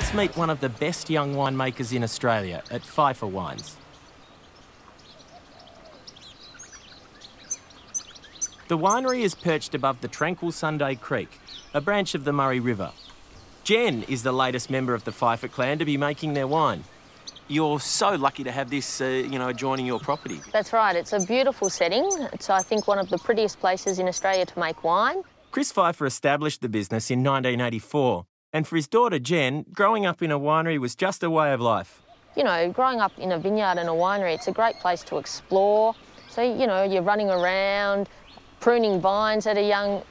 Let's meet one of the best young winemakers in Australia at Pfeiffers Wines. The winery is perched above the tranquil Sunday Creek, a branch of the Murray River. Jen is the latest member of the Pfeiffer clan to be making their wine. You're so lucky to have this, adjoining your property. That's right. It's a beautiful setting. It's, I think, one of the prettiest places in Australia to make wine. Chris Pfeiffer established the business in 1984, and for his daughter Jen, growing up in a winery was just a way of life. You know, growing up in a vineyard and a winery, it's a great place to explore. So, you know, you're running around, pruning vines at a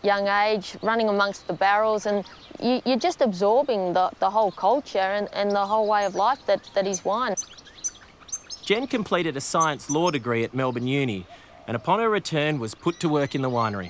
young age, running amongst the barrels, and you're just absorbing the whole culture and the whole way of life that is wine. Jen completed a science law degree at Melbourne Uni, and upon her return was put to work in the winery.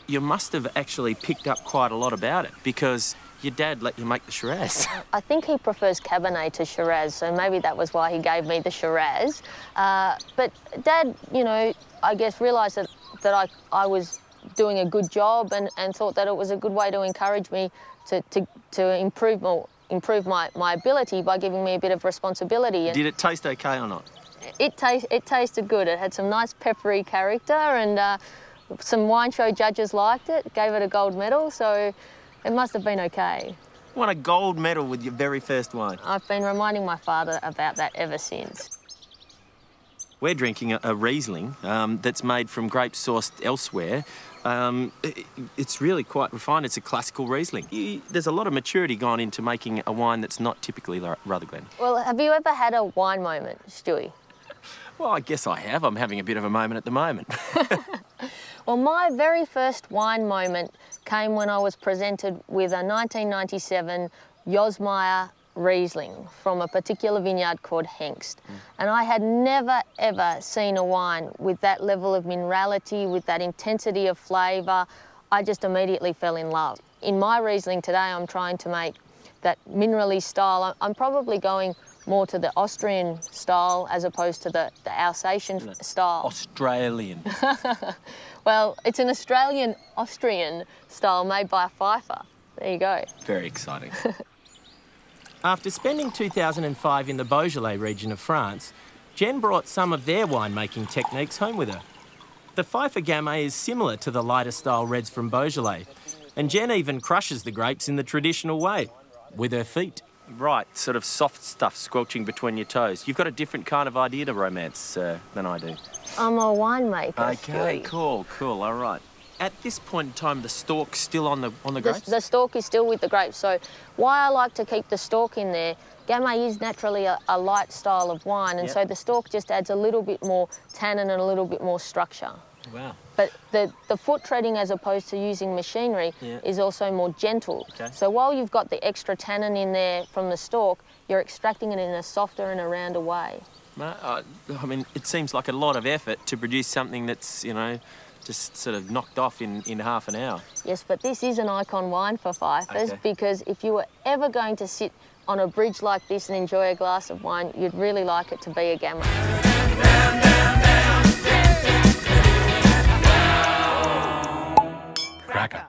You must have actually picked up quite a lot about it, because your dad let you make the Shiraz. I think he prefers Cabernet to Shiraz, so maybe that was why he gave me the Shiraz. But Dad, you know, I guess realised that I was doing a good job and thought that it was a good way to encourage me to improve my ability by giving me a bit of responsibility. Did it taste okay or not? It tasted good. It had some nice peppery character, and some wine show judges liked it, gave it a gold medal, so it must have been okay. Won a gold medal with your very first wine. I've been reminding my father about that ever since. We're drinking a Riesling that's made from grapes sourced elsewhere. It's really quite refined. It's a classical Riesling. There's a lot of maturity gone into making a wine that's not typically Rutherglen. Well, have you ever had a wine moment, Stewie? Well, I guess I have. I'm having a bit of a moment at the moment. Well, my very first wine moment came when I was presented with a 1997 Josmeyer Riesling from a particular vineyard called Hengst. And I had never, ever seen a wine with that level of minerality, with that intensity of flavour. I just immediately fell in love. In my Riesling today, I'm trying to make that minerally style. I'm probably going more to the Austrian style as opposed to the Alsatian style. Australian. Well, it's an Austrian style made by a Pfeiffer. There you go. Very exciting. After spending 2005 in the Beaujolais region of France, Jen brought some of their winemaking techniques home with her. The Pfeiffer Gamay is similar to the lighter style reds from Beaujolais, and Jen even crushes the grapes in the traditional way, with her feet. Right, sort of soft stuff squelching between your toes. You've got a different kind of idea to romance than I do. I'm a winemaker. Okay, cool, all right. At this point in time, the stalk's still on the grapes? The stalk is still with the grapes. So why I like to keep the stalk in there, Gamay is naturally a light style of wine, and so the stalk just adds a little bit more tannin and a little bit more structure. Wow. But the foot treading, as opposed to using machinery, is also more gentle. Okay. So while you've got the extra tannin in there from the stalk, you're extracting it in a softer and a rounder way. I mean, it seems like a lot of effort to produce something that's, you know, just sort of knocked off in half an hour. Yes, but this is an icon wine for Pfeiffers, because if you were ever going to sit on a bridge like this and enjoy a glass of wine, you'd really like it to be a Gamay. Cracka.